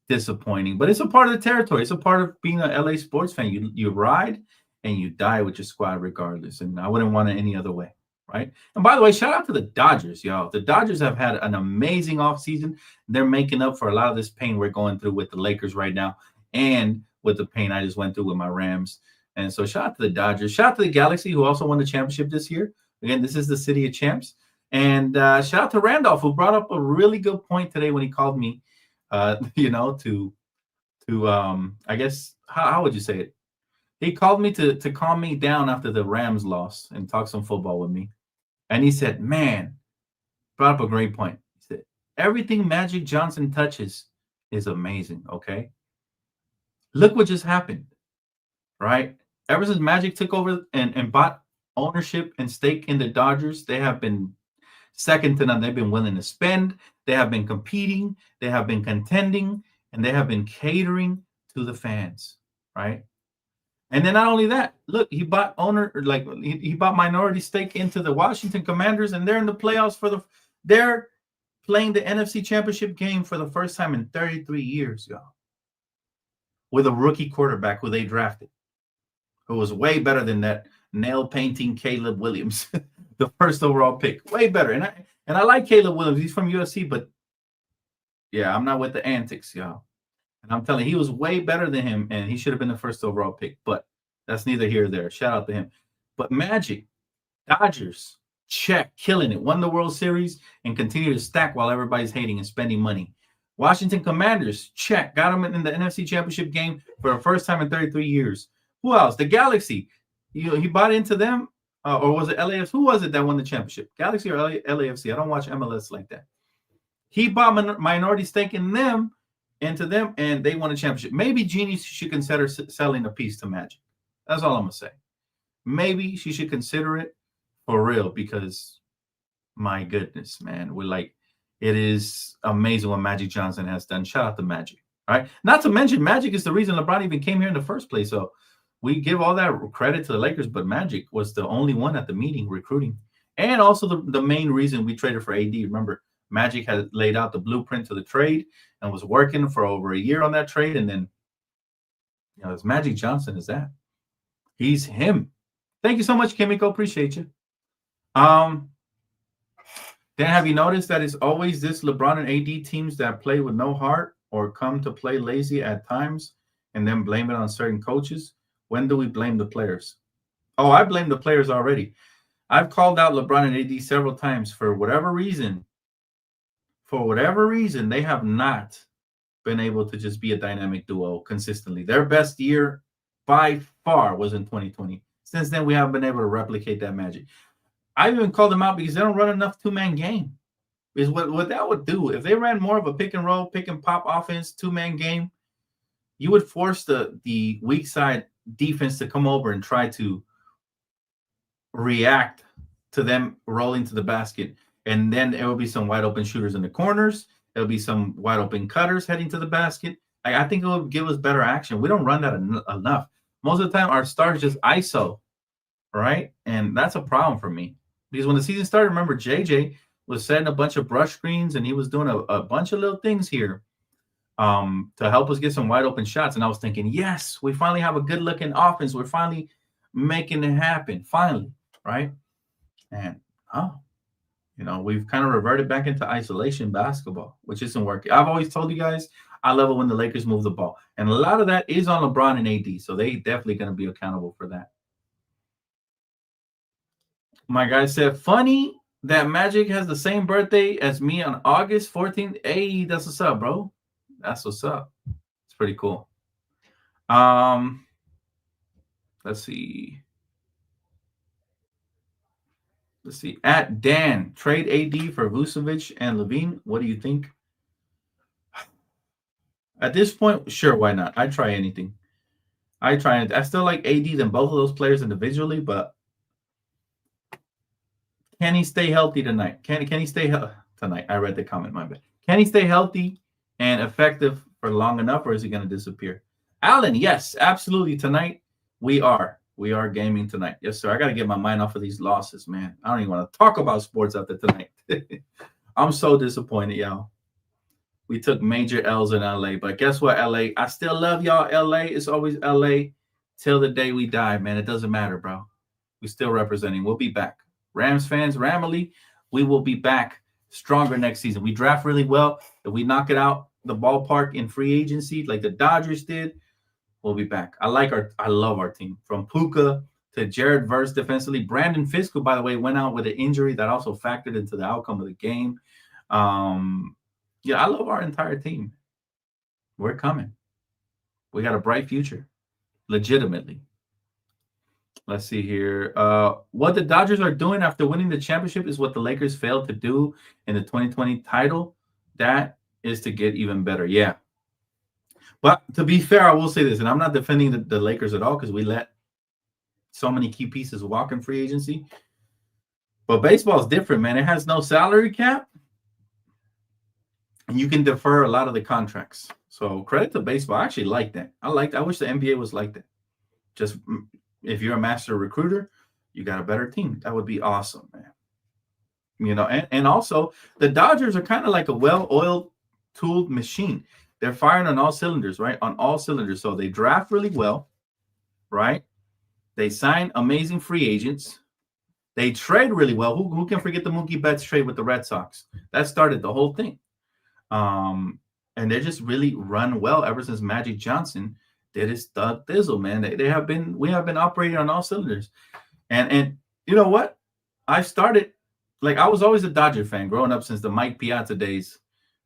disappointing, but it's a part of the territory. It's a part of being an LA sports fan. You ride and you die with your squad regardless. And I wouldn't want it any other way. Right. And by the way, shout out to the Dodgers, y'all. The Dodgers have had an amazing offseason. They're making up for a lot of this pain we're going through with the Lakers right now and with the pain I just went through with my Rams. And so shout out to the Dodgers. Shout out to the Galaxy, who also won the championship this year. Again, this is the city of champs. And shout out to Randolph, who brought up a really good point today when he called me, to I guess, how would you say it? He called me to calm me down after the Rams lost and talk some football with me. And he said, man, brought up a great point. He said, everything Magic Johnson touches is amazing, okay? Look what just happened, right? Ever since Magic took over and bought ownership and stake in the Dodgers, they have been second to none. They've been willing to spend. They have been competing. They have been contending. And they have been catering to the fans, right? And then not only that, look, he bought he bought minority stake into the Washington Commanders, and they're in the playoffs they're playing the NFC Championship game for the first time in 33 years, y'all. With a rookie quarterback who they drafted, who was way better than that nail painting Caleb Williams, the first overall pick. Way better. And I like Caleb Williams. He's from USC, but yeah, I'm not with the antics, y'all. And I'm telling you, he was way better than him, and he should have been the first overall pick. But that's neither here nor there. Shout out to him. But Magic, Dodgers, check, killing it. Won the World Series and continue to stack while everybody's hating and spending money. Washington Commanders, check. Got them in the NFC Championship game for the first time in 33 years. Who else? The Galaxy. He bought into them, or was it LAFC? Who was it that won the championship? Galaxy or LAFC? I don't watch MLS like that. He bought minority stake into them, and they won a championship. Maybe Jeannie should consider selling a piece to Magic. That's all I'm gonna say. Maybe she should consider it for real, because my goodness, man, it is amazing what Magic Johnson has done. Shout out to Magic. All right. Not to mention, Magic is the reason LeBron even came here in the first place. So we give all that credit to the Lakers, but Magic was the only one at the meeting recruiting. And also the main reason we traded for AD. Remember, Magic had laid out the blueprint to the trade and was working for over a year on that trade. And then, as Magic Johnson is that. He's him. Thank you so much, Kimiko. Appreciate you. Then have you noticed that it's always this LeBron and AD teams that play with no heart or come to play lazy at times and then blame it on certain coaches? When do we blame the players? Oh, I blame the players already. I've called out LeBron and AD several times for whatever reason. For whatever reason, they have not been able to just be a dynamic duo consistently. Their best year by far was in 2020. Since then, we haven't been able to replicate that magic. I even called them out because they don't run enough two-man game. Is what that would do. If they ran more of a pick and roll, pick and pop offense, two-man game, you would force the weak side defense to come over and try to react to them rolling to the basket. And then there will be some wide open shooters in the corners. There'll be some wide open cutters heading to the basket. I think it will give us better action. We don't run that enough. Most of the time, our stars just ISO, right? And that's a problem for me. Because when the season started, remember, JJ was setting a bunch of brush screens, and he was doing a bunch of little things here to help us get some wide open shots. And I was thinking, yes, we finally have a good-looking offense. We're finally making it happen, finally, right? And, we've kind of reverted back into isolation basketball, which isn't working. I've always told you guys, I love it when the Lakers move the ball. And a lot of that is on LeBron and AD, so they definitely going to be accountable for that. My guy said, funny that Magic has the same birthday as me on August 14th. Hey, that's what's up, bro. That's what's up. It's pretty cool. Let's see. At Dan, trade AD for Vucevic and Levine. What do you think? At this point, sure, why not? I'd try anything. I still like AD than both of those players individually, but can he stay healthy tonight? Can he stay tonight? I read the comment, my bad. Can he stay healthy and effective for long enough, or is he going to disappear? Alan, yes, absolutely. Tonight, we are gaming tonight. Yes, sir. I got to get my mind off of these losses, man. I don't even want to talk about sports after tonight. I'm so disappointed, y'all. We took major L's in LA, but guess what, LA? I still love y'all, LA. It's always LA till the day we die, man. It doesn't matter, bro. We're still representing. We'll be back. Rams fans, Ramily, we will be back stronger next season. We draft really well. If we knock it out the ballpark in free agency like the Dodgers did, we'll be back. I love our team. From Puka to Jared Verse defensively. Brandon Fisk, who, by the way, went out with an injury that also factored into the outcome of the game. I love our entire team. We're coming. We got a bright future. Legitimately. Let's see here. What the Dodgers are doing after winning the championship is what the Lakers failed to do in the 2020 title. That is to get even better. Yeah. But to be fair, I will say this, and I'm not defending the Lakers at all because we let so many key pieces walk in free agency. But baseball is different, man. It has no salary cap. And you can defer a lot of the contracts. So credit to baseball. I actually like that. I wish the NBA was like that. Just if you're a master recruiter, you got a better team. That would be awesome, man. And also the Dodgers are kind of like a well-oiled, tooled machine. They're firing on all cylinders, right? On all cylinders. So they draft really well, right? They sign amazing free agents. They trade really well. Who can forget the Mookie Betts trade with the Red Sox? That started the whole thing. And they just really run well ever since Magic Johnson did his thug thizzle, man. We have been operating on all cylinders. And you know what? I was always a Dodger fan growing up since the Mike Piazza days.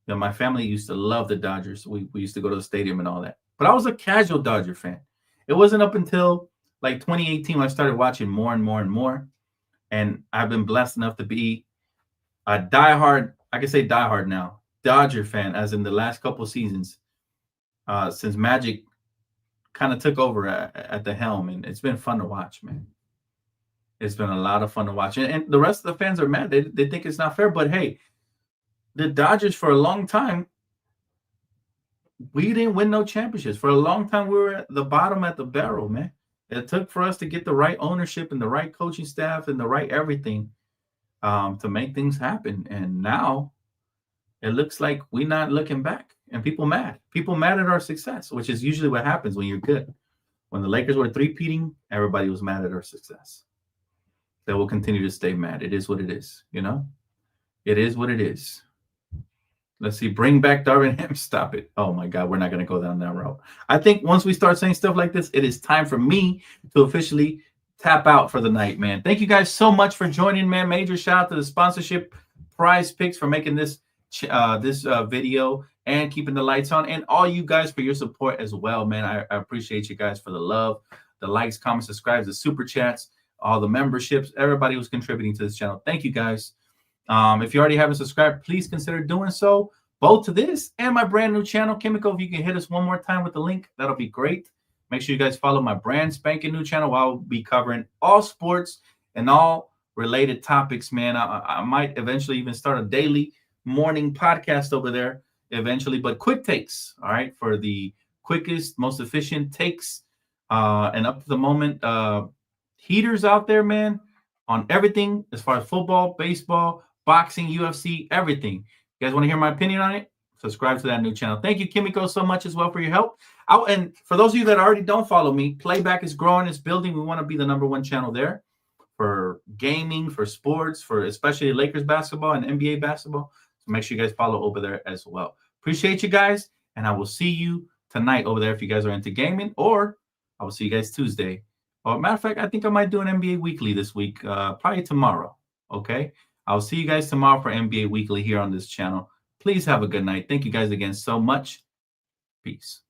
My family used to love the Dodgers. We used to go to the stadium and all that. But I was a casual Dodger fan. It wasn't up until like 2018 when I started watching more and more and more. And I've been blessed enough to be a diehard, I can say diehard now, Dodger fan, as in the last couple of seasons, since Magic kind of took over at the helm. And it's been fun to watch, man. It's been a lot of fun to watch. And the rest of the fans are mad. They think it's not fair. But hey, the Dodgers for a long time, we didn't win no championships. For a long time, we were at the bottom at the barrel, man. It took for us to get the right ownership and the right coaching staff and the right everything to make things happen. And now it looks like we're not looking back. And people mad. People mad at our success, which is usually what happens when you're good. When the Lakers were three-peating, everybody was mad at our success. They will continue to stay mad. It is what it is, you know? It is what it is. Let's see. Bring back Darvin Ham. Stop it. Oh, my God. We're not going to go down that route. I think once we start saying stuff like this, it is time for me to officially tap out for the night, man. Thank you guys so much for joining, man. Major shout out to the sponsorship Prize Picks for making this video and keeping the lights on, and all you guys for your support as well, man. I appreciate you guys for the love, the likes, comments, subscribes, the super chats, all the memberships, everybody who's contributing to this channel. Thank you guys. If you already haven't subscribed, please consider doing so, both to this and my brand new channel, Chemical. If you can hit us one more time with the link, that'll be great. Make sure you guys follow my brand spanking new channel where I'll be covering all sports and all related topics, man. I might eventually even start a daily morning podcast over there eventually, but quick takes, all right, for the quickest, most efficient takes and up to the moment heaters out there, man, on everything as far as football, baseball, boxing, UFC, everything. You guys want to hear my opinion on it? Subscribe to that new channel. Thank you, Kimiko, so much as well for your help. And for those of you that already don't follow me, Playback is growing, it's building. We want to be the #1 channel there for gaming, for sports, for especially Lakers basketball and NBA basketball. So make sure you guys follow over there as well. Appreciate you guys, and I will see you tonight over there if you guys are into gaming, or I will see you guys Tuesday. Or matter of fact, I think I might do an NBA Weekly this week, probably tomorrow. Okay, I'll see you guys tomorrow for NBA Weekly here on this channel. Please have a good night. Thank you guys again so much. Peace.